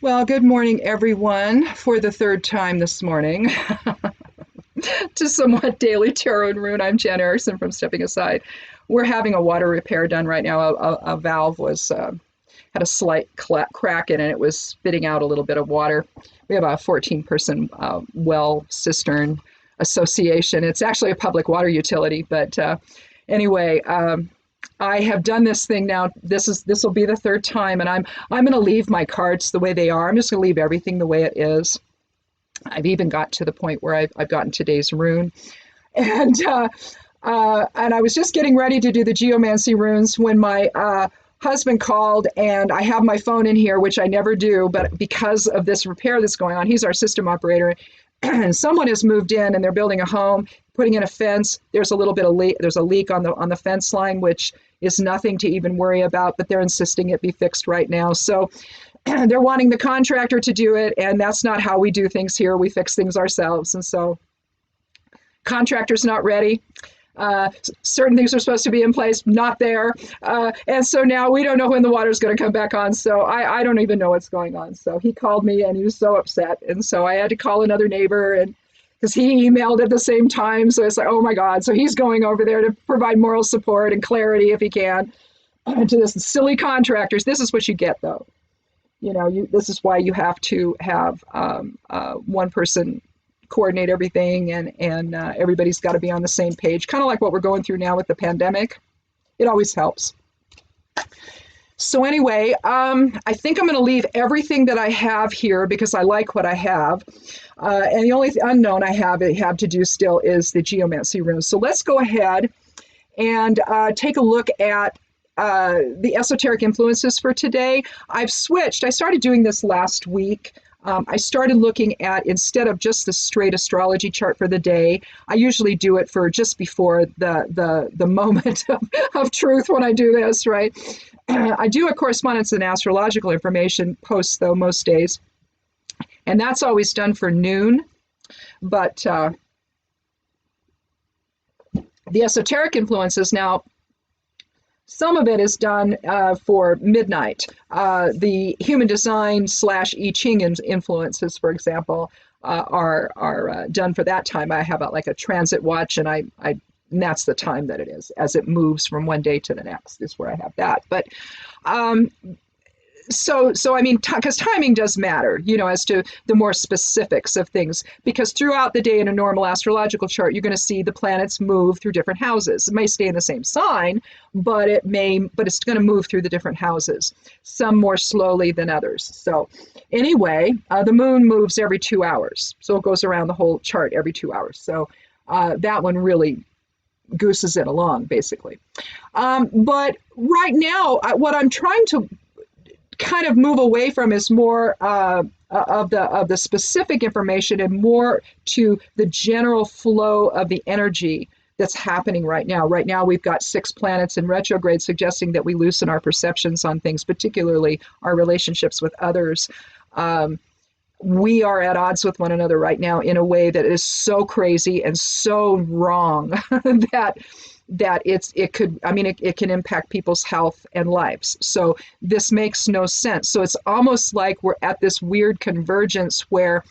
Well, good morning, everyone, for the third time this morning to Somewhat Daily Tarot and Rune. I'm Jan Erickson from Stepping Aside. We're having a water repair done right now. A valve was had a slight crack in it. It was spitting out a little bit of water. We have a 14-person well cistern association. It's actually a public water utility, but anyway. I have done this thing now. This will be the third time, and I'm going to leave my cards the way they are. I'm just going to leave everything the way it is. I've even got to the point where I've gotten today's rune, and I was just getting ready to do the geomancy runes when my husband called, and I have my phone in here, which I never do, but because of this repair that's going on, he's our system operator. And someone has moved in and they're building a home, putting in a fence. There's a little bit of there's a leak on the fence line, which is nothing to even worry about, but they're insisting it be fixed right now. So they're wanting the contractor to do it, and that's not how we do things here. We fix things ourselves. And so contractor's not ready. Certain things are supposed to be in place, not there. And so now we don't know when the water's going to come back on. So I don't even know what's going on. So he called me and he was so upset. And so I had to call another neighbor, and because he emailed at the same time. So it's like, oh my God. So he's going over there to provide moral support and clarity if he can to this silly contractors. This is what you get though. You know, this is why you have to have one person coordinate everything, and everybody's got to be on the same page, kind of like what we're going through now with the pandemic. It always helps. So anyway, I think I'm going to leave everything that I have here because I like what I have, and the only unknown I have to do still is the geomancy runes. So let's go ahead and take a look at the esoteric influences for today. I've switched. I started doing this last week. I started looking at, instead of just the straight astrology chart for the day, I usually do it for just before the moment of truth when I do this, right? I do a correspondence and astrological information post, though, most days. And that's always done for noon. But the esoteric influences, now, some of it is done for midnight. The human design / I Ching influences, for example, are done for that time. I have like a transit watch, and and that's the time that it is as it moves from one day to the next is where I have that. But so I mean, because timing does matter, you know, as to the more specifics of things, because throughout the day in a normal astrological chart, you're going to see the planets move through different houses. It may stay in the same sign, but it's going to move through the different houses, some more slowly than others. So anyway, the moon moves every 2 hours. So it goes around the whole chart every 2 hours. So that one really gooses it along, basically. But right now, what I'm trying to kind of move away from is more of the specific information and more to the general flow of the energy that's happening right now. Right now, we've got 6 planets in retrograde, suggesting that we loosen our perceptions on things, particularly our relationships with others. We are at odds with one another right now in a way that is so crazy and so wrong that it can impact people's health and lives. So this makes no sense. So it's almost like we're at this weird convergence where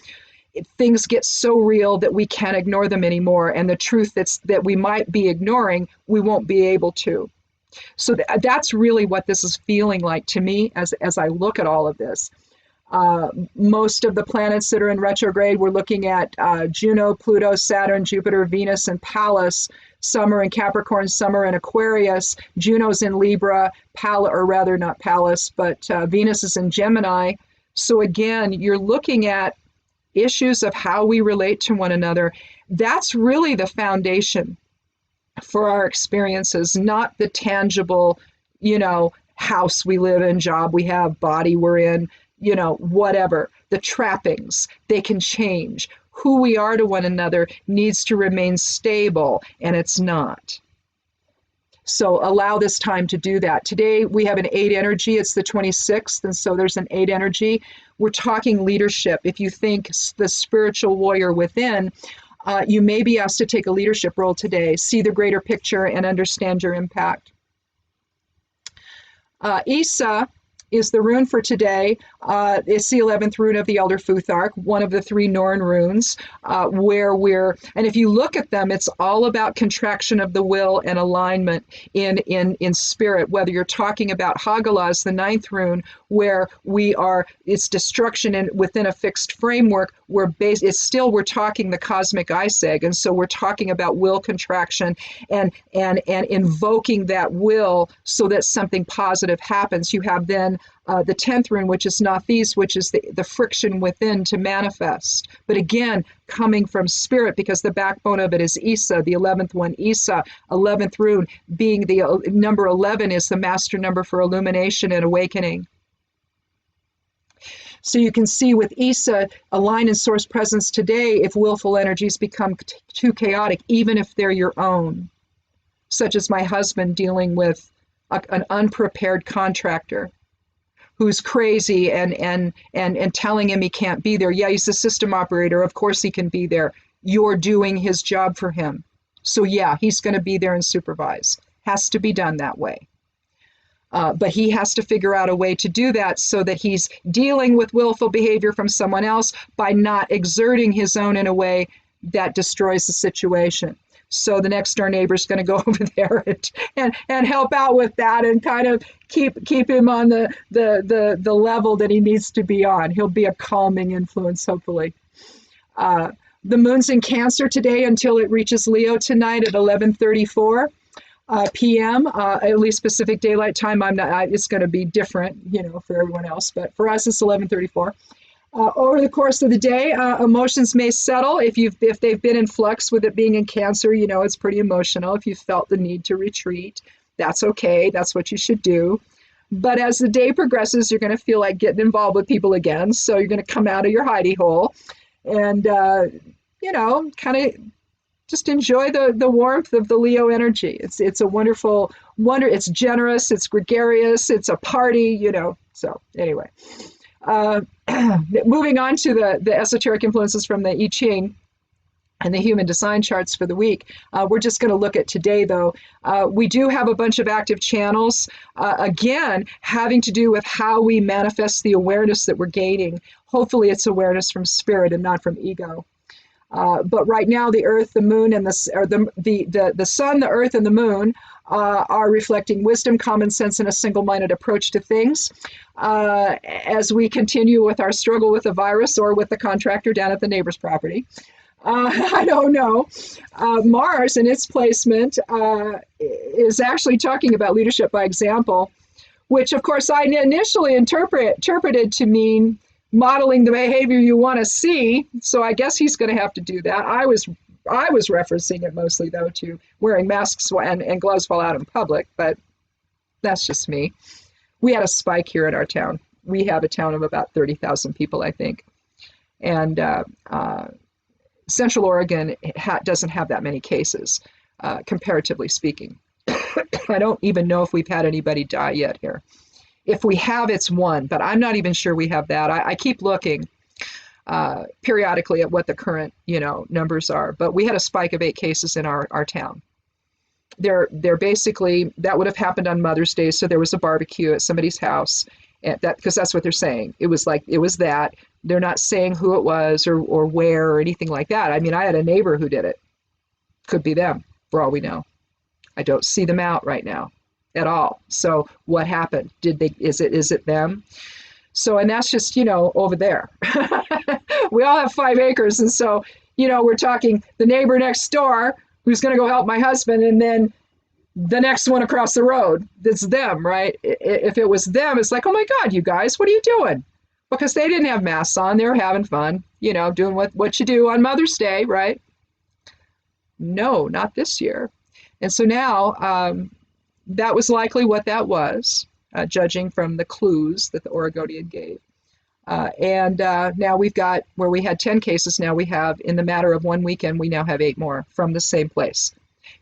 things get so real that we can't ignore them anymore. And the truth that we might be ignoring, we won't be able to. So that's really what this is feeling like to me as I look at all of this. Most of the planets that are in retrograde, we're looking at Juno, Pluto, Saturn, Jupiter, Venus, and Pallas. Some are in Capricorn, some are in Aquarius. Juno's in Libra, not Pallas, but Venus is in Gemini. So again, you're looking at issues of how we relate to one another. That's really the foundation for our experiences, not the tangible, house we live in, job we have, body we're in, whatever. The trappings, they can change. Who we are to one another needs to remain stable, and it's not. So allow this time to do that. Today we have an 8 energy. It's the 26th, and so there's an 8 energy. We're talking leadership. If you think the spiritual warrior within, you may be asked to take a leadership role today. See the greater picture and understand your impact. Isa is the rune for today. It's the 11th rune of the Elder Futhark, one of the 3 Norn runes, and if you look at them, it's all about contraction of the will and alignment in spirit, whether you're talking about Hagalaz, the 9th rune, where it's destruction within a fixed framework, we're talking the cosmic ice egg, and so we're talking about will contraction and invoking that will so that something positive happens. You have then the 10th rune, which is Nathis, which is the friction within to manifest. But again, coming from spirit, because the backbone of it is Isa, the 11th one, Isa, 11th rune, being the number 11 is the master number for illumination and awakening. So you can see with Isa, align in source presence today, if willful energies become too chaotic, even if they're your own, such as my husband dealing with an unprepared contractor who's crazy and telling him he can't be there. Yeah, he's a system operator. Of course he can be there. You're doing his job for him. So yeah, he's going to be there and supervise. Has to be done that way. But he has to figure out a way to do that so that he's dealing with willful behavior from someone else by not exerting his own in a way that destroys the situation. So the next door neighbor is going to go over there and help out with that and kind of keep him on the level that he needs to be on. He'll be a calming influence, hopefully. The moon's in Cancer today until it reaches Leo tonight at 11:34 p.m. At least Pacific Daylight Time. It's going to be different, for everyone else, but for us it's 11:34. Over the course of the day, emotions may settle. If they've been in flux with it being in Cancer, it's pretty emotional. If you felt the need to retreat, that's okay. That's what you should do. But as the day progresses, you're going to feel like getting involved with people again. So you're going to come out of your hidey hole and, kind of just enjoy the warmth of the Leo energy. It's a wonderful wonder. It's generous. It's gregarious. It's a party, So anyway. Moving on to the esoteric influences from the I Ching and the human design charts for the week. We're just going to look at today, though. We do have a bunch of active channels, again, having to do with how we manifest the awareness that we're gaining. Hopefully it's awareness from spirit and not from ego. But right now, the Earth, the Moon, and the Sun, the Earth, and the Moon are reflecting wisdom, common sense, and a single-minded approach to things. As we continue with our struggle with the virus or with the contractor down at the neighbor's property. I don't know. Mars, in its placement, is actually talking about leadership by example, which, of course, I initially interpreted to mean modeling the behavior you want to see. So I guess he's going to have to do that. I was referencing it mostly, though, to wearing masks and gloves while out in public, but that's just me. We had a spike here in our town. We have a town of about 30,000 people, I think. And Central Oregon doesn't have that many cases, comparatively speaking. I don't even know if we've had anybody die yet here. If we have, it's one, but I'm not even sure we have that. I keep looking periodically at what the current, numbers are, but we had a spike of 8 cases in our town. They're basically, that would have happened on Mother's Day, so there was a barbecue at somebody's house, and because that's what they're saying. It was that. They're not saying who it was or where or anything like that. I mean, I had a neighbor who did it. Could be them, for all we know. I don't see them out right now at all. So what happened? Is it them? So, and that's just, over there. We all have 5 acres. And so, we're talking the neighbor next door who's going to go help my husband, and then the next one across the road, it's them, right? If it was them, it's like, oh my God, you guys, what are you doing? Because they didn't have masks on. They were having fun, doing what you do on Mother's Day, right? No, not this year. And so now that was likely what that was, judging from the clues that the Oregonian gave. And now we've got, where we had 10 cases, now we have, in the matter of one weekend, we now have 8 more from the same place.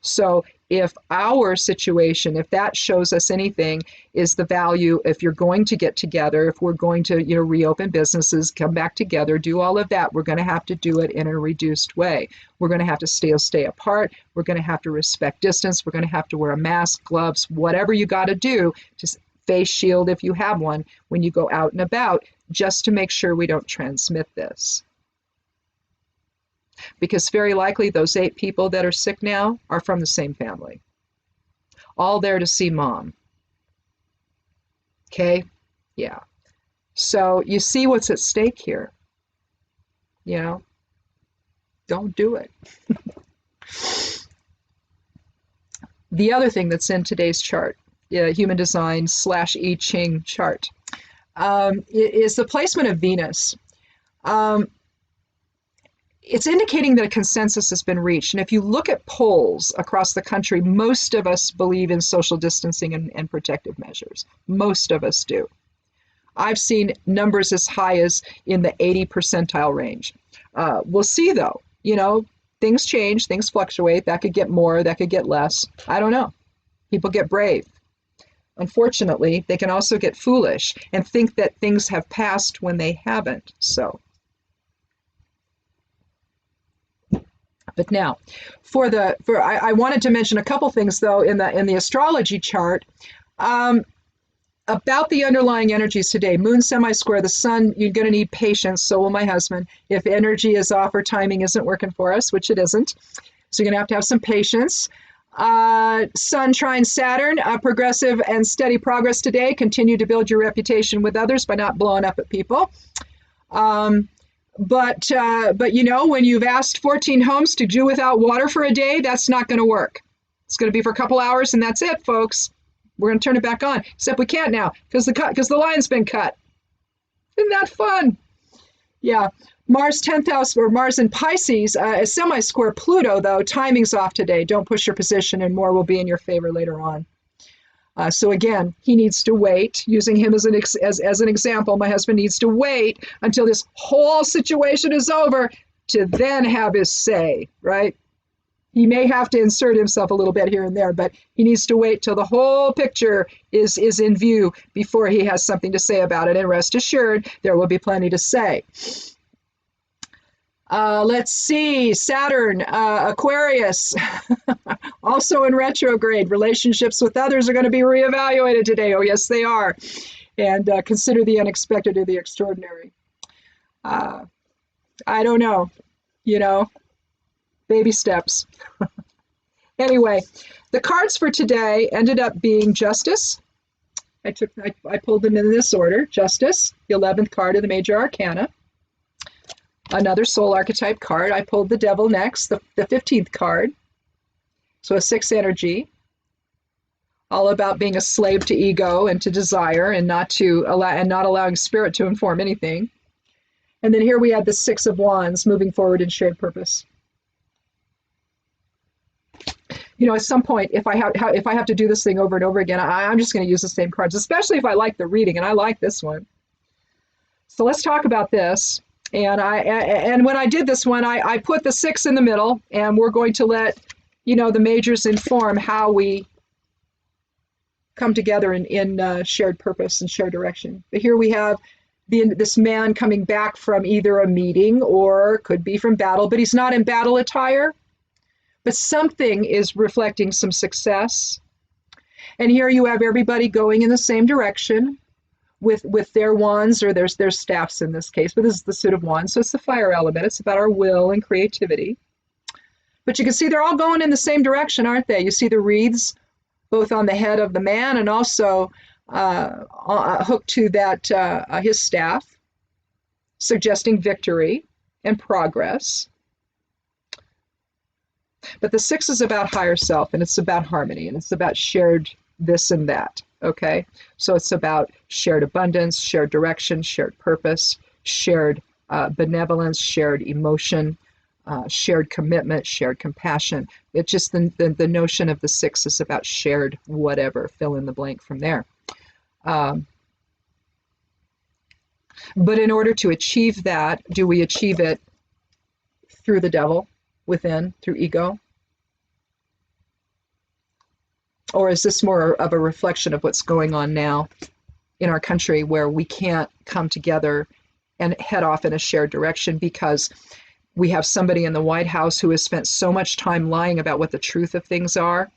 So if our situation, if that shows us anything, is the value, if you're going to get together, if we're going to, reopen businesses, come back together, do all of that, we're going to have to do it in a reduced way. We're going to have to stay apart. We're going to have to respect distance. We're going to have to wear a mask, gloves, whatever you got to do to face shield if you have one when you go out and about, just to make sure we don't transmit this. Because very likely those 8 people that are sick now are from the same family. All there to see mom. Okay? Yeah. So you see what's at stake here. You know? Don't do it. The other thing that's in today's chart, human design / I Ching chart, is the placement of Venus. It's indicating that a consensus has been reached. And if you look at polls across the country, most of us believe in social distancing and protective measures. Most of us do. I've seen numbers as high as in the 80 percentile range. We'll see though, things change, things fluctuate. That could get more, that could get less. I don't know. People get brave. Unfortunately, they can also get foolish and think that things have passed when they haven't. So, but now, I wanted to mention a couple things though in the astrology chart. About the underlying energies today, moon semi-square, the sun, you're going to need patience, so will my husband, if energy is off or timing isn't working for us, which it isn't. So you're going to have some patience. Sun trine Saturn, progressive and steady progress today. Continue to build your reputation with others by not blowing up at people. But when you've asked 14 homes to do without water for a day, that's not going to work. It's going to be for a couple hours and that's it, folks. We're going to turn it back on, except we can't now because the line's been cut. Isn't that fun? Yeah. Mars 10th house, or Mars in Pisces, is semi-square Pluto, though. Timing's off today. Don't push your position, and more will be in your favor later on. So again, he needs to wait. Using him as an example, my husband needs to wait until this whole situation is over to then have his say, right? He may have to insert himself a little bit here and there, but he needs to wait till the whole picture is in view before he has something to say about it. And rest assured, there will be plenty to say. Let's see, Saturn, Aquarius, also in retrograde. Relationships with others are going to be reevaluated today. Oh, yes, they are. And consider the unexpected or the extraordinary. I don't know, baby steps. Anyway, the cards for today ended up being Justice. I pulled them in this order. Justice, the 11th card of the Major Arcana. Another soul archetype card. I pulled the Devil next, the 15th card. So a 6 energy. All about being a slave to ego and to desire and not allowing spirit to inform anything. And then here we have the 6 of Wands, moving forward in shared purpose. At some point, if I have to do this thing over and over again, I'm just going to use the same cards, especially if I like the reading, and I like this one. So let's talk about this. And when I did this one, I put the 6 in the middle, and we're going to let the majors inform how we come together in shared purpose and shared direction. But here we have this man coming back from either a meeting or could be from battle, but he's not in battle attire. But something is reflecting some success. And here you have everybody going in the same direction with their wands or their staffs in this case. But this is the suit of wands, so it's the fire element. It's about our will and creativity. But you can see they're all going in the same direction, aren't they? You see the wreaths both on the head of the man and also hooked to that his staff, suggesting victory and progress. But the 6 is about higher self, and it's about harmony, and it's about shared this and that, okay? So it's about shared abundance, shared direction, shared purpose, shared benevolence, shared emotion, shared commitment, shared compassion. It's just the notion of the 6 is about shared whatever, fill in the blank from there. But in order to achieve that, do we achieve it through the devil? Within, through ego? Or is this more of a reflection of what's going on now in our country where we can't come together and head off in a shared direction because we have somebody in the White House who has spent so much time lying about what the truth of things are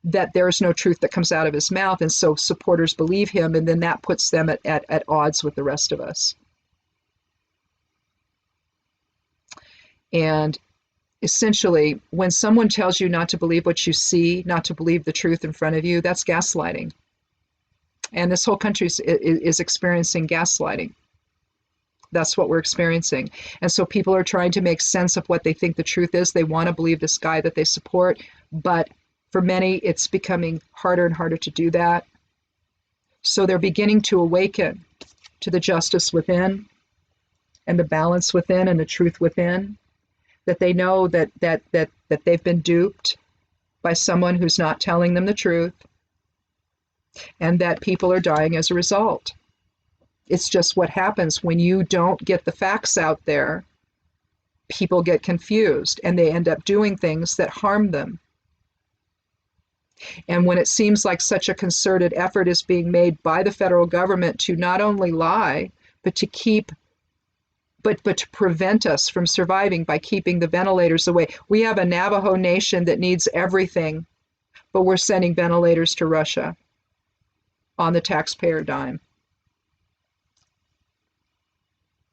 that there is no truth that comes out of his mouth. And so supporters believe him, and then that puts them at odds with the rest of us. And essentially, when someone tells you not to believe what you see, not to believe the truth in front of you, that's gaslighting. And this whole country is experiencing gaslighting. That's what we're experiencing. And so people are trying to make sense of what they think the truth is. They want to believe this guy that they support, but for many, it's becoming harder and harder to do that. So they're beginning to awaken to the justice within and the balance within and the truth within, that they know that they've been duped by someone who's not telling them the truth, and that people are dying as a result. It's just what happens when you don't get the facts out there. People get confused and they end up doing things that harm them. And when it seems like such a concerted effort is being made by the federal government to not only lie, but to prevent us from surviving by keeping the ventilators away. We have a Navajo nation that needs everything, but we're sending ventilators to Russia on the taxpayer dime.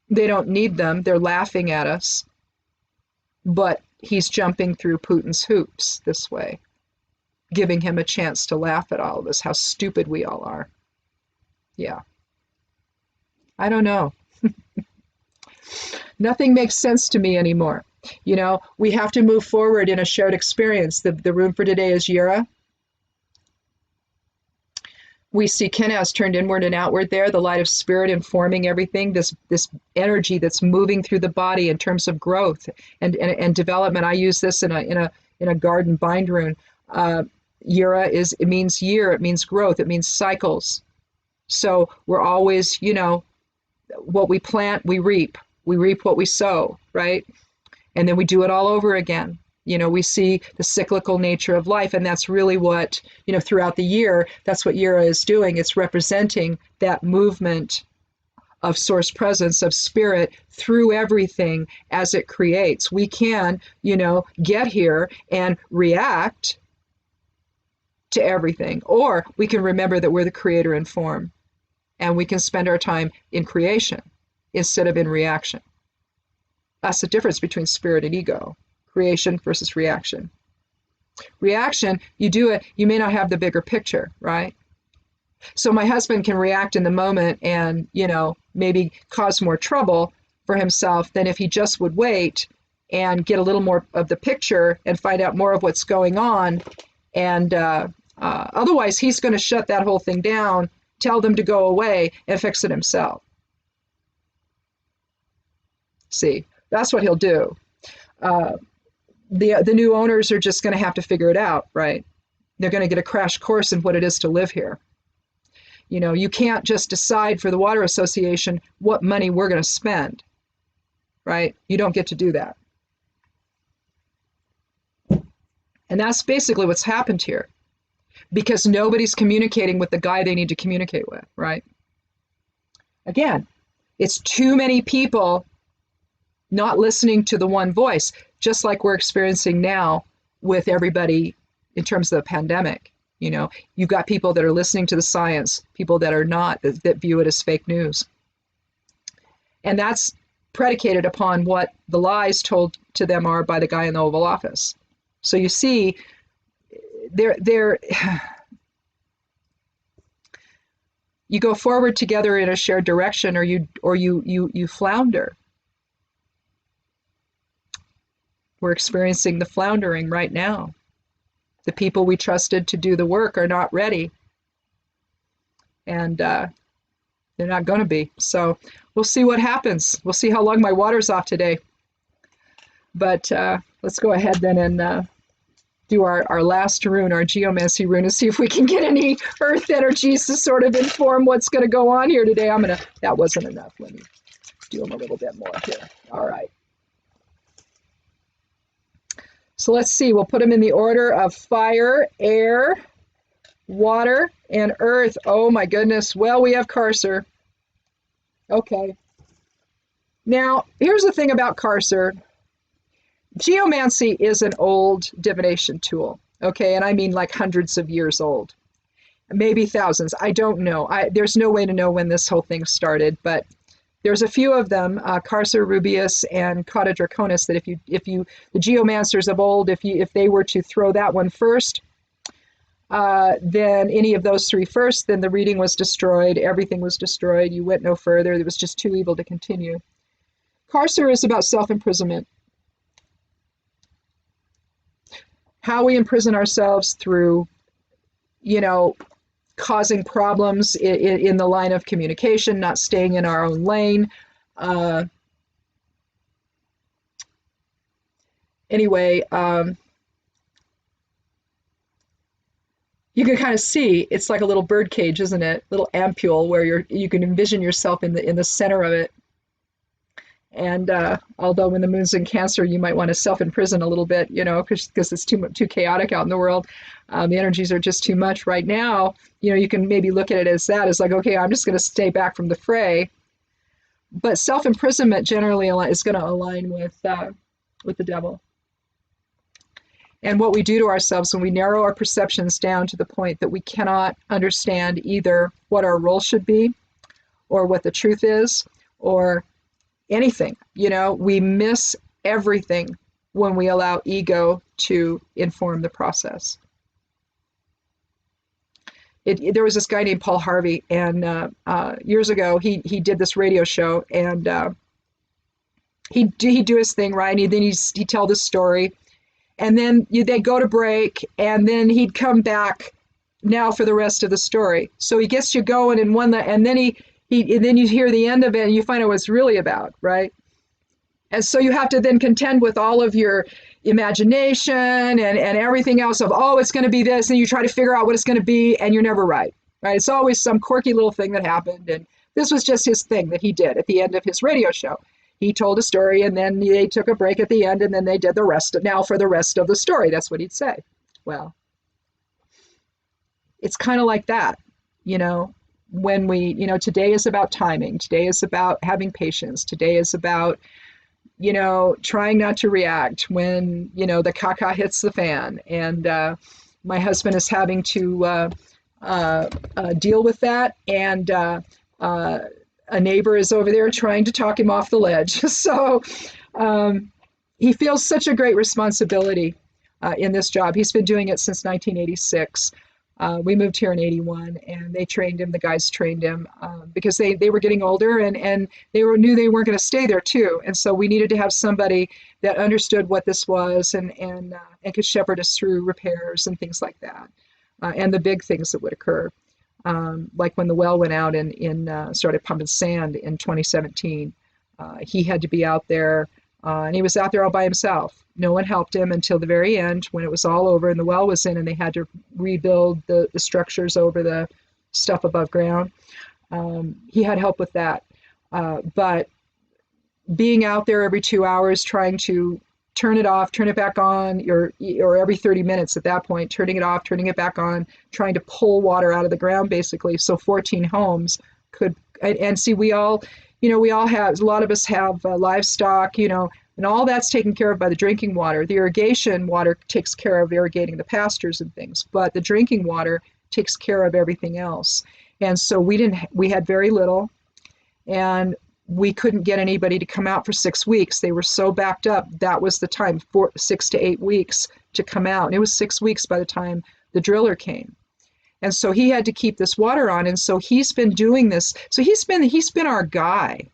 They don't need them. They're laughing at us. But he's jumping through Putin's hoops this way, giving him a chance to laugh at all of us, how stupid we all are. Yeah. I don't know. Nothing makes sense to me anymore. You know, we have to move forward in a shared experience. The room for today is Yura. We see Kenaz turned inward and outward there, the light of spirit informing everything, this energy that's moving through the body in terms of growth and development. I use this in a garden bind rune. Yura it means year, it means growth, it means cycles. So we're always, you know, what we plant, we reap. We reap what we sow, right? And then we do it all over again. You know, we see the cyclical nature of life, and that's really what, you know, throughout the year, that's what Yura is doing. It's representing that movement of source presence, of spirit through everything as it creates. We can, you know, get here and react to everything, or we can remember that we're the creator in form, and we can spend our time in creation instead of in reaction. That's the difference between spirit and ego. Creation versus reaction. Reaction, you do it, you may not have the bigger picture, right? So my husband can react in the moment and, you know, maybe cause more trouble for himself than if he just would wait and get a little more of the picture and find out more of what's going on. And otherwise, he's going to shut that whole thing down, tell them to go away, and fix it himself. See, that's what he'll do. The new owners are just going to have to figure it out, right? They're going to get a crash course in what it is to live here. You know, you can't just decide for the Water Association what money we're going to spend, right? You don't get to do that. And that's basically what's happened here, because nobody's communicating with the guy they need to communicate with, right? Again, it's too many people not listening to the one voice, just like we're experiencing now with everybody in terms of the pandemic. You know, you've got people that are listening to the science, people that are not, that view it as fake news. And that's predicated upon what the lies told to them are by the guy in the Oval Office. So you see, you go forward together in a shared direction, or you flounder. We're experiencing the floundering right now. The people we trusted to do the work are not ready. And they're not going to be. So we'll see what happens. We'll see how long my water's off today. But let's go ahead then and do our last rune, our geomancy rune, and see if we can get any earth energies to sort of inform what's going to go on here today. That wasn't enough. Let me do them a little bit more here. All right. So let's see, we'll put them in the order of fire, air, water, and earth. Oh my goodness. Well, we have Carcer. Okay. Now, here's the thing about Carcer. Geomancy is an old divination tool. Okay, and I mean like hundreds of years old, maybe thousands. I don't know. There's no way to know when this whole thing started, but there's a few of them, Carcer rubeus and Cauda draconis, that the geomancers of old, if they were to throw that one first, then any of those three first, then the reading was destroyed. Everything was destroyed. You went no further. It was just too evil to continue. Carcer is about self-imprisonment. How we imprison ourselves through, causing problems in the line of communication, not staying in our own lane. Anyway, you can kind of see it's like a little bird cage, isn't it? Little ampule where you can envision yourself in the center of it. And although when the moon's in Cancer, you might want to self-imprison a little bit, because it's too chaotic out in the world. The energies are just too much right now. You can maybe look at it as like, okay, I'm just going to stay back from the fray. But self-imprisonment generally is going to align with the devil. And what we do to ourselves when we narrow our perceptions down to the point that we cannot understand either what our role should be, or what the truth is, or anything, we miss everything when we allow ego to inform the process. There was this guy named Paul Harvey, and years ago he did this radio show, and he'd do his thing, right? And he'd tell this story, and then they'd go to break, and then he'd come back now for the rest of the story. So he gets you going in one, and then and then you hear the end of it and you find out what it's really about, right? And so you have to then contend with all of your imagination and everything else of, oh, it's going to be this, and you try to figure out what it's going to be, and you're never right? It's always some quirky little thing that happened, and this was just his thing that he did at the end of his radio show. He told a story, and then they took a break at the end, and then they did the rest of the story. That's what he'd say. Well, it's kind of like that, when we, today is about timing. Today is about having patience. Today is about, trying not to react when, the caca hits the fan. And my husband is having to deal with that. And a neighbor is over there trying to talk him off the ledge. So he feels such a great responsibility in this job. He's been doing it since 1986. We moved here in 81, and they trained him. The guys trained him because they were getting older, and they knew they weren't going to stay there too. And so we needed to have somebody that understood what this was and could shepherd us through repairs and things like that, and the big things that would occur, like when the well went out and started pumping sand in 2017. He had to be out there, and he was out there all by himself. No one helped him until the very end, when it was all over and the well was in, and they had to rebuild the structures over the stuff above ground. He had help with that. But being out there every 2 hours, trying to turn it off, turn it back on, or every 30 minutes at that point, turning it off, turning it back on, trying to pull water out of the ground, basically, so 14 homes could, and see, we all have, a lot of us have livestock, and all that's taken care of by the drinking water. The irrigation water takes care of irrigating the pastures and things, but the drinking water takes care of everything else. And so we had very little, and we couldn't get anybody to come out for 6 weeks. They were so backed up. That was the time, 6 to 8 weeks to come out. And it was 6 weeks by the time the driller came. And so he had to keep this water on. And so he's been doing this. So he's been our guy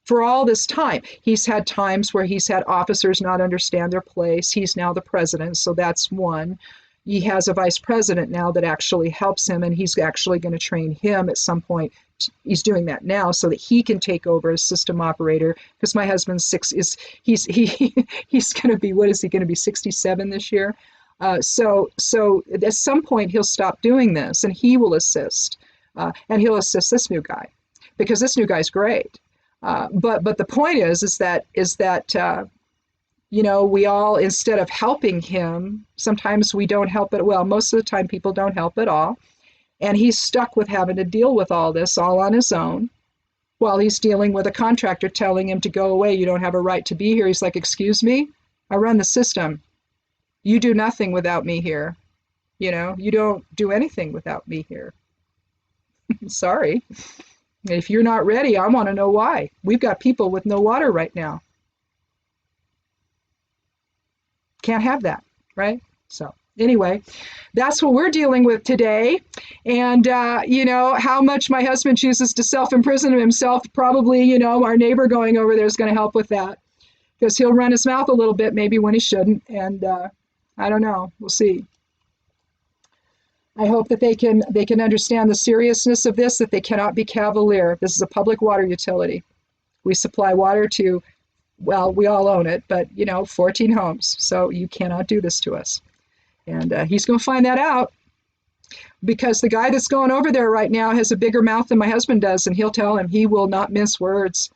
for all this time. He's had times where he's had officers not understand their place. He's now the president, so that's one. He has a vice president now that actually helps him, and he's actually going to train him at some point. He's doing that now so that he can take over as system operator, because my husband's he's going to be, what is he going to be, 67 this year? So at some point he'll stop doing this, and he will assist, and he'll assist this new guy, because this new guy's great. But the point is that we all, instead of helping him, sometimes we don't help it. Well, most of the time people don't help at all. And he's stuck with having to deal with all this all on his own, while he's dealing with a contractor telling him to go away. You don't have a right to be here. He's like, excuse me, I run the system. You do nothing without me here. You know, you don't do anything without me here. Sorry. If you're not ready, I want to know why. We've got people with no water right now. Can't have that, right? So anyway, that's what we're dealing with today. And, you know, how much my husband chooses to self-imprison himself, probably, you know, our neighbor going over there is going to help with that, because he'll run his mouth a little bit maybe when he shouldn't. And I don't know. We'll see. I hope that they can understand the seriousness of this, that they cannot be cavalier. This is a public water utility. We supply water to, well, we all own it, but, you know, 14 homes. So you cannot do this to us. And he's going to find that out, because the guy that's going over there right now has a bigger mouth than my husband does, and he'll tell him. He will not mince words.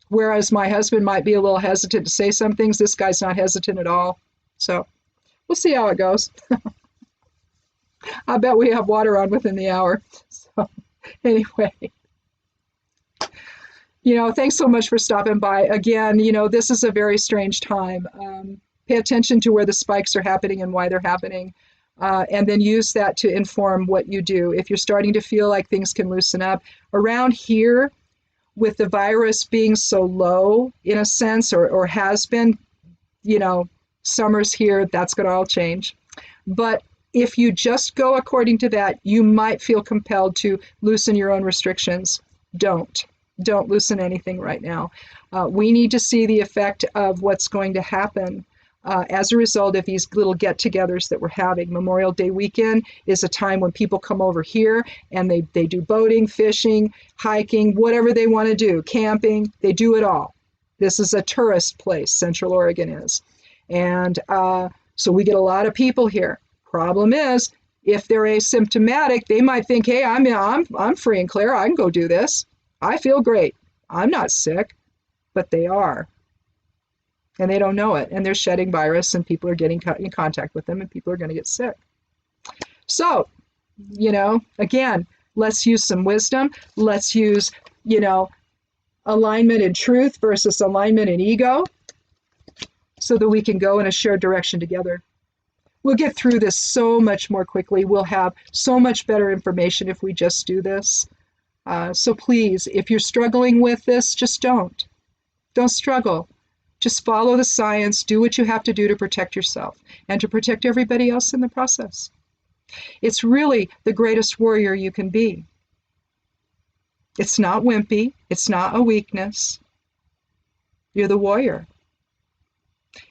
Whereas my husband might be a little hesitant to say some things, this guy's not hesitant at all. So we'll see how it goes. I bet we have water on within the hour. So anyway, you know, thanks so much for stopping by. Again, you know, this is a very strange time. Pay attention to where the spikes are happening and why they're happening, and then use that to inform what you do. If you're starting to feel like things can loosen up around here, with the virus being so low in a sense, or has been, you know, summer's here, that's going to all change. But if you just go according to that, you might feel compelled to loosen your own restrictions. Don't loosen anything right now. We need to see the effect of what's going to happen as a result of these little get-togethers that we're having. Memorial Day weekend is a time when people come over here and they do boating, fishing, hiking, whatever they want to do, camping, they do it all. This is a tourist place, Central Oregon is. And so we get a lot of people here. Problem is, if they're asymptomatic, they might think, hey, I'm free and clear, I can go do this. I feel great. I'm not sick, but they are. And they don't know it. And they're shedding virus, and people are getting in contact with them, and people are going to get sick. So, you know, again, let's use some wisdom. Let's use, you know, alignment in truth versus alignment in ego, so that we can go in a shared direction together. We'll get through this so much more quickly. We'll have so much better information if we just do this. So please, if you're struggling with this, just don't struggle. Just follow the science, do what you have to do to protect yourself and to protect everybody else in the process. It's really the greatest warrior you can be. It's not wimpy. It's not a weakness. You're the warrior.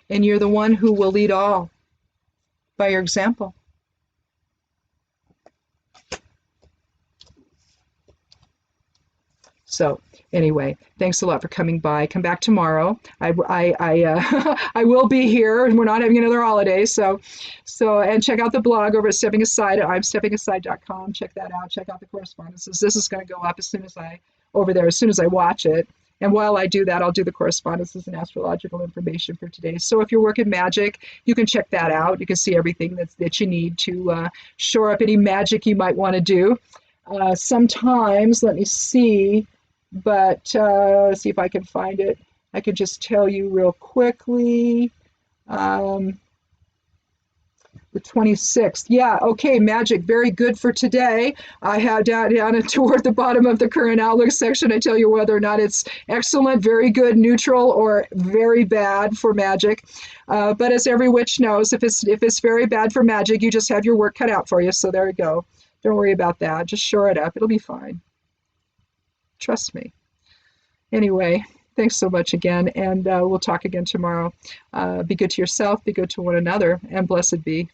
And you're the one who will lead all by your example. So anyway, thanks a lot for coming by. Come back tomorrow. I will be here, and we're not having another holiday. So and check out the blog over at Stepping Aside at imsteppingaside.com. Check that out. Check out the correspondences. This is going to go up as soon as I watch it. And while I do that, I'll do the correspondences and astrological information for today. So if you're working magic, you can check that out. You can see everything that you need to shore up any magic you might want to do. Sometimes, let me see, but see if I can find it. I can just tell you real quickly. The 26th. Yeah, okay, magic, very good for today. I have down toward the bottom of the current outlook section, I tell you whether or not it's excellent, very good, neutral, or very bad for magic. But as every witch knows, if it's very bad for magic, you just have your work cut out for you. So there you go. Don't worry about that. Just shore it up. It'll be fine. Trust me. Anyway, thanks so much again, and we'll talk again tomorrow. Be good to yourself, be good to one another, and blessed be.